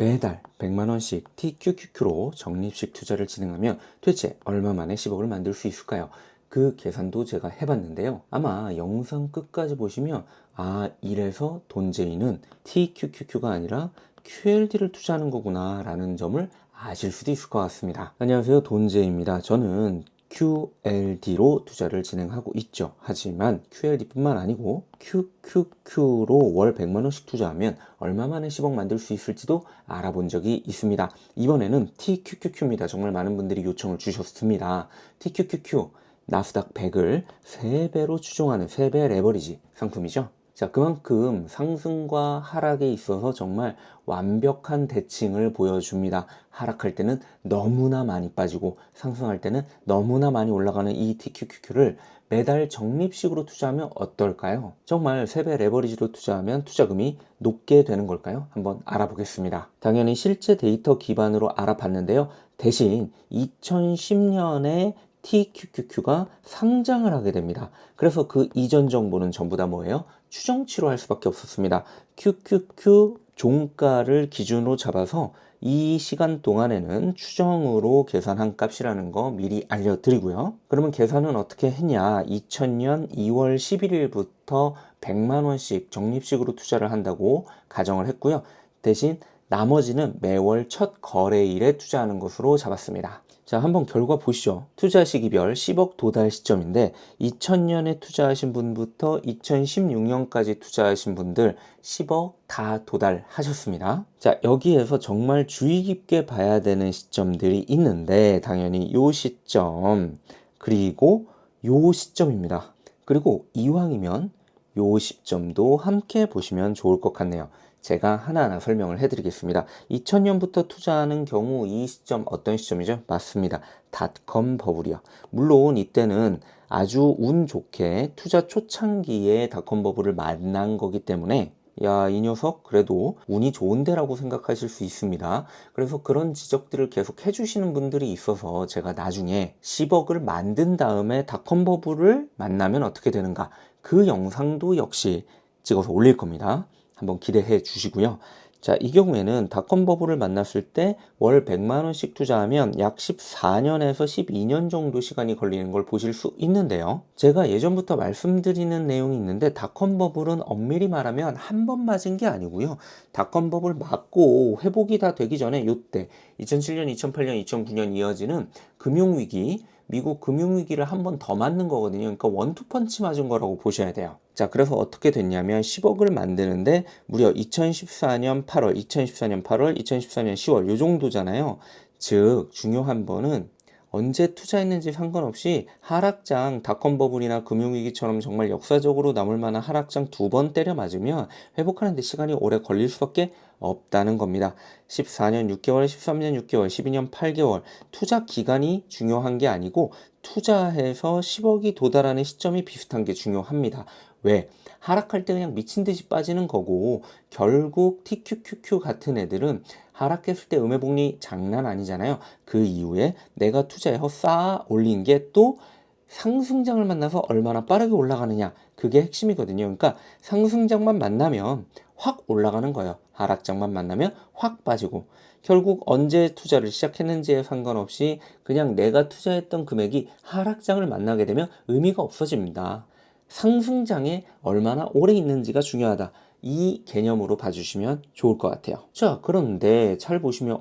매달 100만원씩 TQQQ로 적립식 투자를 진행하면 도대체 얼마 만에 10억을 만들 수 있을까요? 그 계산도 제가 해봤는데요. 아마 영상 끝까지 보시면 이래서 돈제이는 TQQQ가 아니라 QLD를 투자하는 거구나 라는 점을 아실 수도 있을 것 같습니다. 안녕하세요, 돈제이입니다. 저는 QLD로 투자를 진행하고 있죠. 하지만 QLD뿐만 아니고 QQQ로 월 100만원씩 투자하면 얼마 만에 10억 만들 수 있을지도 알아본 적이 있습니다. 이번에는 TQQQ입니다. 정말 많은 분들이 요청을 주셨습니다. TQQQ 나스닥 100을 3배로 추종하는 3배 레버리지 상품이죠. 자, 그만큼 상승과 하락에 있어서 정말 완벽한 대칭을 보여줍니다. 하락할 때는 너무나 많이 빠지고 상승할 때는 너무나 많이 올라가는 이 TQQQ를 매달 적립식으로 투자하면 어떨까요? 정말 3배 레버리지로 투자하면 투자금이 높게 되는 걸까요? 한번 알아보겠습니다. 당연히 실제 데이터 기반으로 알아봤는데요. 대신 2010년에 TQQQ가 상장을 하게 됩니다. 그래서 그 이전 정보는 전부 다 뭐예요? 추정치로 할 수밖에 없었습니다. QQQ 종가를 기준으로 잡아서 이 시간 동안에는 추정으로 계산한 값이라는 거 미리 알려드리고요. 그러면 계산은 어떻게 했냐? 2000년 2월 11일부터 100만원씩 적립식으로 투자를 한다고 가정을 했고요. 대신 나머지는 매월 첫 거래일에 투자하는 것으로 잡았습니다. 자, 한번 결과 보시죠. 투자 시기별 10억 도달 시점인데 2000년에 투자하신 분부터 2016년까지 투자하신 분들 10억 다 도달하셨습니다. 자, 여기에서 정말 주의 깊게 봐야 되는 시점들이 있는데 당연히 요 시점 그리고 요 시점입니다. 그리고 이왕이면 요 시점도 함께 보시면 좋을 것 같네요. 제가 하나하나 설명을 해드리겠습니다. 2000년부터 투자하는 경우 이 시점 어떤 시점이죠? 맞습니다. 닷컴 버블이요. 물론 이때는 아주 운 좋게 투자 초창기에 닷컴 버블을 만난 거기 때문에 야, 이 녀석 그래도 운이 좋은데라고 생각하실 수 있습니다. 그래서 그런 지적들을 계속 해주시는 분들이 있어서 제가 나중에 10억을 만든 다음에 닷컴 버블을 만나면 어떻게 되는가 그 영상도 역시 찍어서 올릴 겁니다. 한번 기대해 주시고요. 자, 이 경우에는 닷컴 버블을 만났을 때 월 100만원씩 투자하면 약 14년에서 12년 정도 시간이 걸리는 걸 보실 수 있는데요. 제가 예전부터 말씀드리는 내용이 있는데 닷컴 버블은 엄밀히 말하면 한 번 맞은 게 아니고요. 닷컴 버블 맞고 회복이 다 되기 전에 요때 2007년, 2008년, 2009년 이어지는 금융위기 미국 금융위기를 한 번 더 맞는 거거든요. 그러니까 원투펀치 맞은 거라고 보셔야 돼요. 자, 그래서 어떻게 됐냐면 10억을 만드는데 무려 2014년 8월, 2014년 8월, 2014년 10월 요 정도잖아요. 즉 중요한 거는 언제 투자했는지 상관없이 하락장 닷컴 버블이나 금융위기처럼 정말 역사적으로 남을 만한 하락장 2번 때려 맞으면 회복하는 데 시간이 오래 걸릴 수밖에 없다는 겁니다. 14년 6개월, 13년 6개월, 12년 8개월 투자 기간이 중요한 게 아니고 투자해서 10억이 도달하는 시점이 비슷한 게 중요합니다. 왜? 하락할 때 그냥 미친 듯이 빠지는 거고 결국 TQQQ 같은 애들은 하락했을 때 음해복리 장난 아니잖아요. 그 이후에 내가 투자해서 쌓아 올린 게 또 상승장을 만나서 얼마나 빠르게 올라가느냐 그게 핵심이거든요. 그러니까 상승장만 만나면 확 올라가는 거예요. 하락장만 만나면 확 빠지고 결국 언제 투자를 시작했는지에 상관없이 그냥 내가 투자했던 금액이 하락장을 만나게 되면 의미가 없어집니다. 상승장에 얼마나 오래 있는지가 중요하다. 이 개념으로 봐주시면 좋을 것 같아요. 자, 그런데 잘 보시면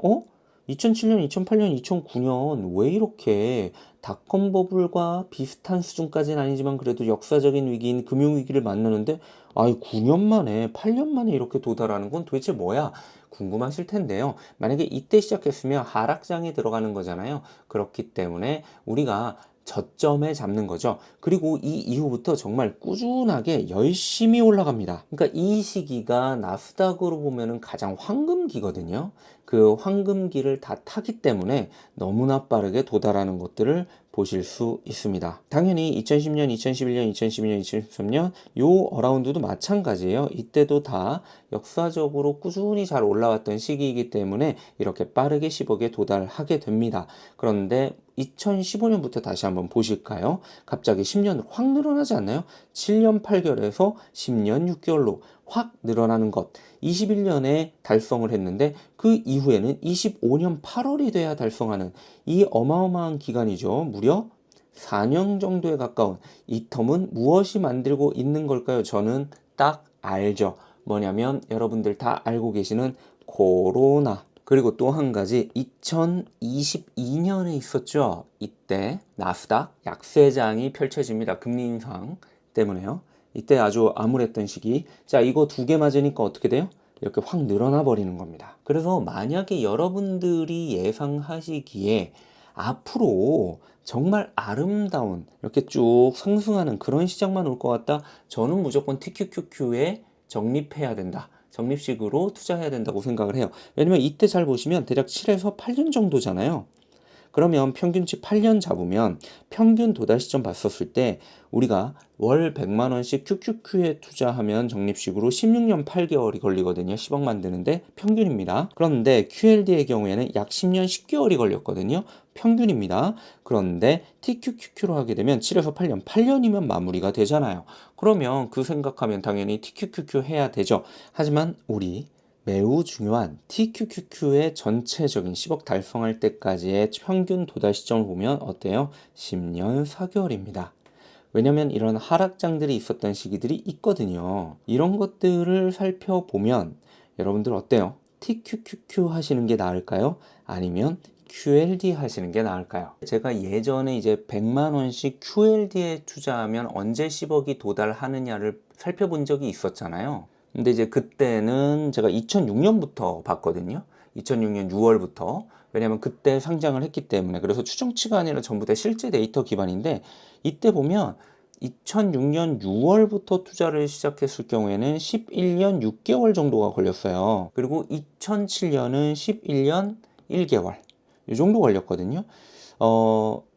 2007년, 2008년, 2009년 왜 이렇게 닷컴 버블과 비슷한 수준까지는 아니지만 그래도 역사적인 위기인 금융위기를 만나는데 9년 만에, 8년 만에 이렇게 도달하는 건 도대체 뭐야? 궁금하실 텐데요. 만약에 이때 시작했으면 하락장에 들어가는 거잖아요. 그렇기 때문에 우리가 저점에 잡는 거죠. 그리고 이 이후부터 정말 꾸준하게 열심히 올라갑니다. 그러니까 이 시기가 나스닥으로 보면은 가장 황금기거든요. 그 황금기를 다 타기 때문에 너무나 빠르게 도달하는 것들을 보실 수 있습니다. 당연히 2010년, 2011년, 2012년, 2013년 요 어라운드도 마찬가지예요. 이때도 다 역사적으로 꾸준히 잘 올라왔던 시기이기 때문에 이렇게 빠르게 10억에 도달하게 됩니다. 그런데 2015년부터 다시 한번 보실까요? 갑자기 10년으로 확 늘어나지 않나요? 7년 8개월에서 10년 6개월로 확 늘어나는 것. 21년에 달성을 했는데 그 이후에는 25년 8월이 돼야 달성하는 이 어마어마한 기간이죠. 무려 4년 정도에 가까운 이 텀은 무엇이 만들고 있는 걸까요? 저는 딱 알죠. 뭐냐면 여러분들 다 알고 계시는 코로나. 그리고 또 한 가지 2022년에 있었죠. 이때 나스닥 약세장이 펼쳐집니다. 금리 인상 때문에요. 이때 아주 암울했던 시기. 자, 이거 두 개 맞으니까 어떻게 돼요? 이렇게 확 늘어나 버리는 겁니다. 그래서 만약에 여러분들이 예상하시기에 앞으로 정말 아름다운 이렇게 쭉 상승하는 그런 시장만 올 것 같다. 저는 무조건 TQQQ에 적립해야 된다. 적립식으로 투자해야 된다고 생각을 해요. 왜냐면 이때 잘 보시면 대략 7에서 8년 정도잖아요. 그러면 평균치 8년 잡으면 평균 도달 시점 봤었을 때 우리가 월 100만 원씩 QQQ에 투자하면 적립식으로 16년 8개월이 걸리거든요. 10억 만드는데 평균입니다. 그런데 QLD의 경우에는 약 10년 10개월이 걸렸거든요. 평균입니다. 그런데 TQQQ로 하게 되면 7에서 8년, 8년이면 마무리가 되잖아요. 그러면 그 생각하면 당연히 TQQQ 해야 되죠. 하지만 우리 매우 중요한 TQQQ의 전체적인 10억 달성할 때까지의 평균 도달 시점을 보면 어때요? 10년 4개월입니다. 왜냐면 이런 하락장들이 있었던 시기들이 있거든요. 이런 것들을 살펴보면 여러분들 어때요? TQQQ 하시는 게 나을까요? 아니면 QLD 하시는 게 나을까요? 제가 예전에 이제 100만 원씩 QLD에 투자하면 언제 10억이 도달하느냐를 살펴본 적이 있었잖아요. 근데 이제 그때는 제가 2006년부터 봤거든요. 2006년 6월부터. 왜냐면 그때 상장을 했기 때문에. 그래서 추정치가 아니라 전부 다 실제 데이터 기반인데 이때 보면 2006년 6월부터 투자를 시작했을 경우에는 11년 6개월 정도가 걸렸어요. 그리고 2007년은 11년 1개월. 이 정도 걸렸거든요.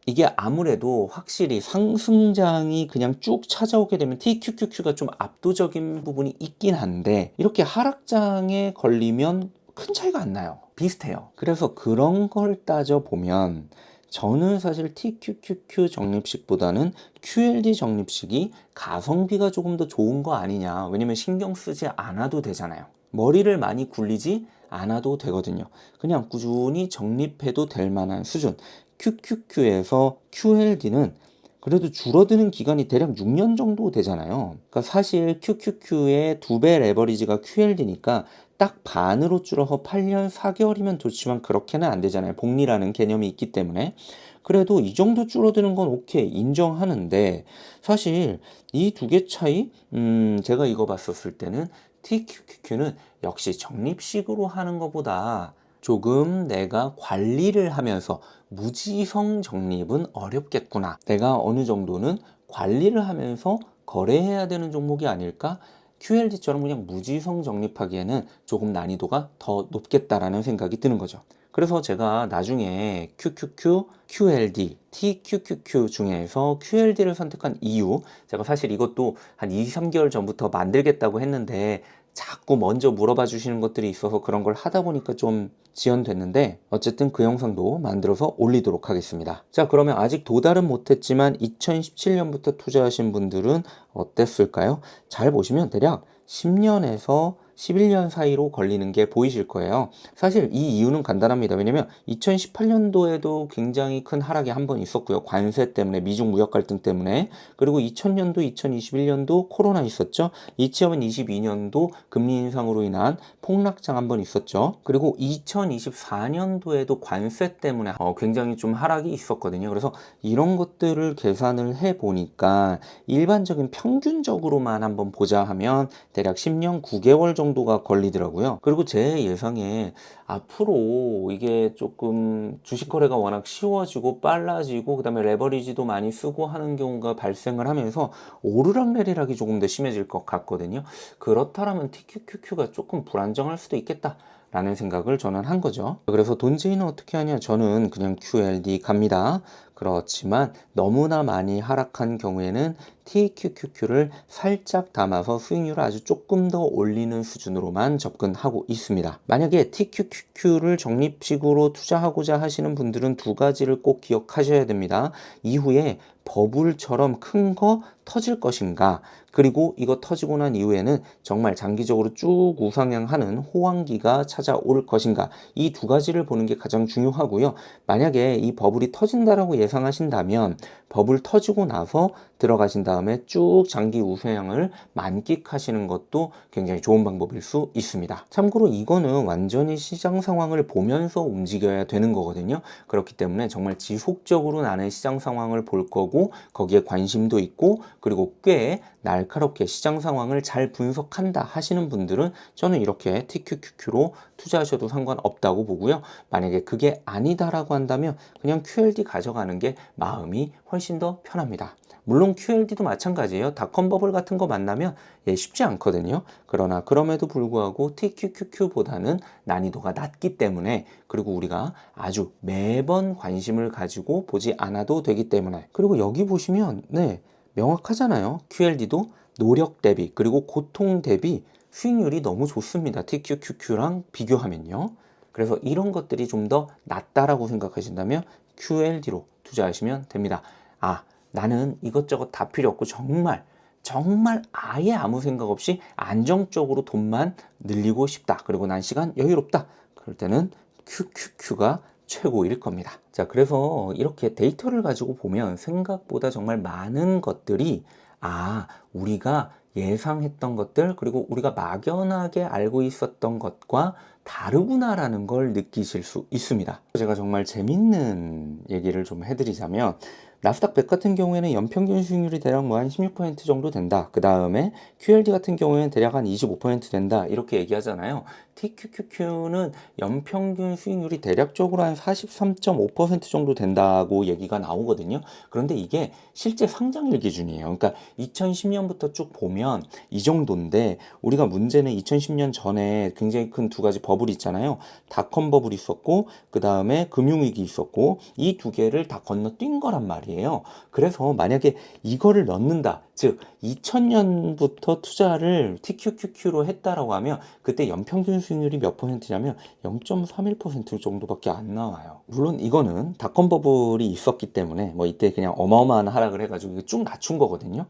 이게 아무래도 확실히 상승장이 그냥 쭉 찾아오게 되면 TQQQ가 좀 압도적인 부분이 있긴 한데 이렇게 하락장에 걸리면 큰 차이가 안 나요. 비슷해요. 그래서 그런 걸 따져보면 저는 사실 TQQQ 적립식보다는 QLD 적립식이 가성비가 조금 더 좋은 거 아니냐. 왜냐면 신경 쓰지 않아도 되잖아요. 머리를 많이 굴리지 않아도 되거든요. 그냥 꾸준히 적립해도 될 만한 수준. QQQ에서 QLD는 그래도 줄어드는 기간이 대략 6년 정도 되잖아요. 그러니까 사실 QQQ의 2배 레버리지가 QLD니까 딱 반으로 줄어서 8년 4개월이면 좋지만 그렇게는 안 되잖아요. 복리라는 개념이 있기 때문에. 그래도 이 정도 줄어드는 건 오케이 인정하는데 사실 이 두 개 차이 제가 이거 봤었을 때는 TQQQ는 역시 적립식으로 하는 것보다 조금 내가 관리를 하면서 무지성 적립은 어렵겠구나. 내가 어느 정도는 관리를 하면서 거래해야 되는 종목이 아닐까? QLD처럼 그냥 무지성 적립하기에는 조금 난이도가 더 높겠다라는 생각이 드는 거죠. 그래서 제가 나중에 QQQ, QLD, TQQQ 중에서 QLD를 선택한 이유, 제가 사실 이것도 한 2, 3개월 전부터 만들겠다고 했는데 자꾸 먼저 물어봐 주시는 것들이 있어서 그런 걸 하다 보니까 좀 지연됐는데 어쨌든 그 영상도 만들어서 올리도록 하겠습니다. 자, 그러면 아직 도달은 못했지만 2017년부터 투자하신 분들은 어땠을까요? 잘 보시면 대략 10년에서 11년 사이로 걸리는 게 보이실 거예요. 사실 이 이유는 간단합니다. 왜냐면 2018년도에도 굉장히 큰 하락이 한 번 있었고요. 관세 때문에, 미중 무역 갈등 때문에. 그리고 2000년도, 2021년도 코로나 있었죠. 2022년도 금리 인상으로 인한 폭락장 한 번 있었죠. 그리고 2024년도에도 관세 때문에 굉장히 좀 하락이 있었거든요. 그래서 이런 것들을 계산을 해 보니까 일반적인 평균적으로만 한번 보자 하면 대략 10년 9개월 정도가 걸리더라고요. 그리고 제 예상에 앞으로 이게 조금 주식 거래가 워낙 쉬워지고 빨라지고 그다음에 레버리지도 많이 쓰고 하는 경우가 발생을 하면서 오르락내리락이 조금 더 심해질 것 같거든요. 그렇다면 TQQQ가 조금 불안정할 수도 있겠다. 라는 생각을 저는 한 거죠. 그래서 돈제이는 어떻게 하냐? 저는 그냥 QLD 갑니다. 그렇지만 너무나 많이 하락한 경우에는 TQQQ를 살짝 담아서 수익률을 아주 조금 더 올리는 수준으로만 접근하고 있습니다. 만약에 TQQQ를 적립식으로 투자하고자 하시는 분들은 두 가지를 꼭 기억하셔야 됩니다. 이후에 버블처럼 큰 거 터질 것인가, 그리고 이거 터지고 난 이후에는 정말 장기적으로 쭉 우상향하는 호황기가 찾아올 것인가, 이 두 가지를 보는 게 가장 중요하고요. 만약에 이 버블이 터진다라고 예상하신다면 버블 터지고 나서 들어가신 다음에 쭉 장기 우상향을 만끽하시는 것도 굉장히 좋은 방법일 수 있습니다. 참고로 이거는 완전히 시장 상황을 보면서 움직여야 되는 거거든요. 그렇기 때문에 정말 지속적으로 나는 시장 상황을 볼 거고 거기에 관심도 있고 그리고 꽤 날카롭게 시장 상황을 잘 분석한다 하시는 분들은 저는 이렇게 TQQQ로 투자하셔도 상관없다고 보고요. 만약에 그게 아니다라고 한다면 그냥 QLD 가져가는 게 마음이 훨씬 더 편합니다. 물론 QLD도 마찬가지예요. 닷컴 버블 같은 거 만나면 쉽지 않거든요. 그러나 그럼에도 불구하고 TQQQ보다는 난이도가 낮기 때문에, 그리고 우리가 아주 매번 관심을 가지고 보지 않아도 되기 때문에, 그리고 여기 보시면 명확하잖아요. QLD도 노력 대비 그리고 고통 대비 수익률이 너무 좋습니다. TQQQ랑 비교하면요. 그래서 이런 것들이 좀 더 낫다라고 생각하신다면 QLD로 투자하시면 됩니다. 나는 이것저것 다 필요 없고 정말 아예 아무 생각 없이 안정적으로 돈만 늘리고 싶다. 그리고 난 시간 여유롭다. 그럴 때는 QQQ가 최고일 겁니다. 자, 그래서 이렇게 데이터를 가지고 보면 생각보다 정말 많은 것들이 우리가 예상했던 것들, 그리고 우리가 막연하게 알고 있었던 것과 다르구나라는 걸 느끼실 수 있습니다. 제가 정말 재밌는 얘기를 좀 해드리자면, 나스닥 100 같은 경우에는 연평균 수익률이 대략 한 16% 정도 된다. 그 다음에 QLD 같은 경우에는 대략 한 25% 된다. 이렇게 얘기하잖아요. TQQQ는 연평균 수익률이 대략적으로 한 43.5% 정도 된다고 얘기가 나오거든요. 그런데 이게 실제 상장일 기준이에요. 그러니까 2010년부터 쭉 보면 이 정도인데, 우리가 문제는 2010년 전에 굉장히 큰 두 가지 버블이 있잖아요. 닷컴 버블이 있었고 그 다음에 금융위기 있었고, 이 두 개를 다 건너뛴 거란 말이에요. 그래서 만약에 이거를 넣는다, 즉 2000년부터 투자를 TQQQ로 했다라고 하면 그때 연평균 수익률이 몇 퍼센트냐면 0.31% 정도밖에 안 나와요. 물론 이거는 닷컴 버블이 있었기 때문에 이때 그냥 어마어마한 하락을 해가지고 쭉 낮춘 거거든요.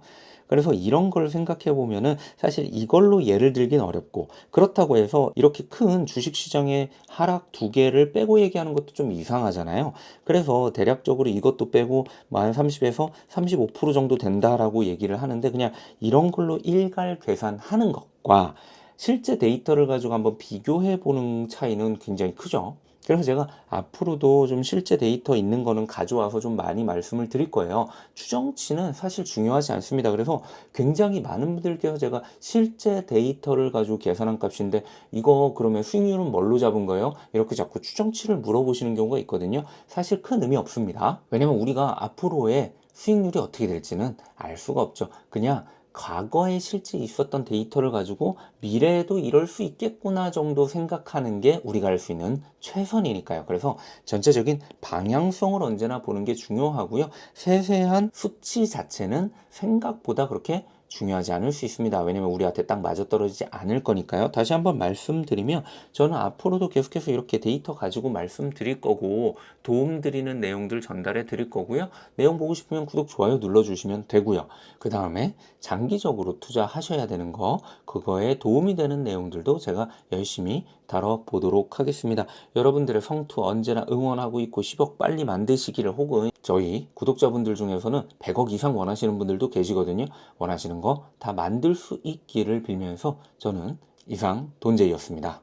그래서 이런 걸 생각해 보면은 사실 이걸로 예를 들긴 어렵고, 그렇다고 해서 이렇게 큰 주식시장의 하락 두 개를 빼고 얘기하는 것도 좀 이상하잖아요. 그래서 대략적으로 이것도 빼고 한 30에서 35% 정도 된다라고 얘기를 하는데, 그냥 이런 걸로 일괄 계산하는 것과 실제 데이터를 가지고 한번 비교해 보는 차이는 굉장히 크죠. 그래서 제가 앞으로도 좀 실제 데이터 있는 거는 가져와서 좀 많이 말씀을 드릴 거예요. 추정치는 사실 중요하지 않습니다. 그래서 굉장히 많은 분들께서 제가 실제 데이터를 가지고 계산한 값인데 이거 그러면 수익률은 뭘로 잡은 거예요? 이렇게 자꾸 추정치를 물어보시는 경우가 있거든요. 사실 큰 의미 없습니다. 왜냐면 우리가 앞으로의 수익률이 어떻게 될지는 알 수가 없죠. 그냥 과거에 실제 있었던 데이터를 가지고 미래에도 이럴 수 있겠구나 정도 생각하는 게 우리가 할 수 있는 최선이니까요. 그래서 전체적인 방향성을 언제나 보는 게 중요하고요. 세세한 수치 자체는 생각보다 그렇게 중요하지 않을 수 있습니다. 왜냐면 우리한테 딱 맞아떨어지지 않을 거니까요. 다시 한번 말씀드리면 저는 앞으로도 계속해서 이렇게 데이터 가지고 말씀드릴 거고 도움드리는 내용들 전달해 드릴 거고요. 내용 보고 싶으면 구독, 좋아요 눌러주시면 되고요. 그 다음에 장기적으로 투자하셔야 되는 거, 그거에 도움이 되는 내용들도 제가 열심히 다뤄보도록 하겠습니다. 여러분들의 성투 언제나 응원하고 있고 10억 빨리 만드시기를, 혹은 저희 구독자분들 중에서는 100억 이상 원하시는 분들도 계시거든요. 원하시는 거 다 만들 수 있기를 빌면서 저는 이상 돈제이였습니다.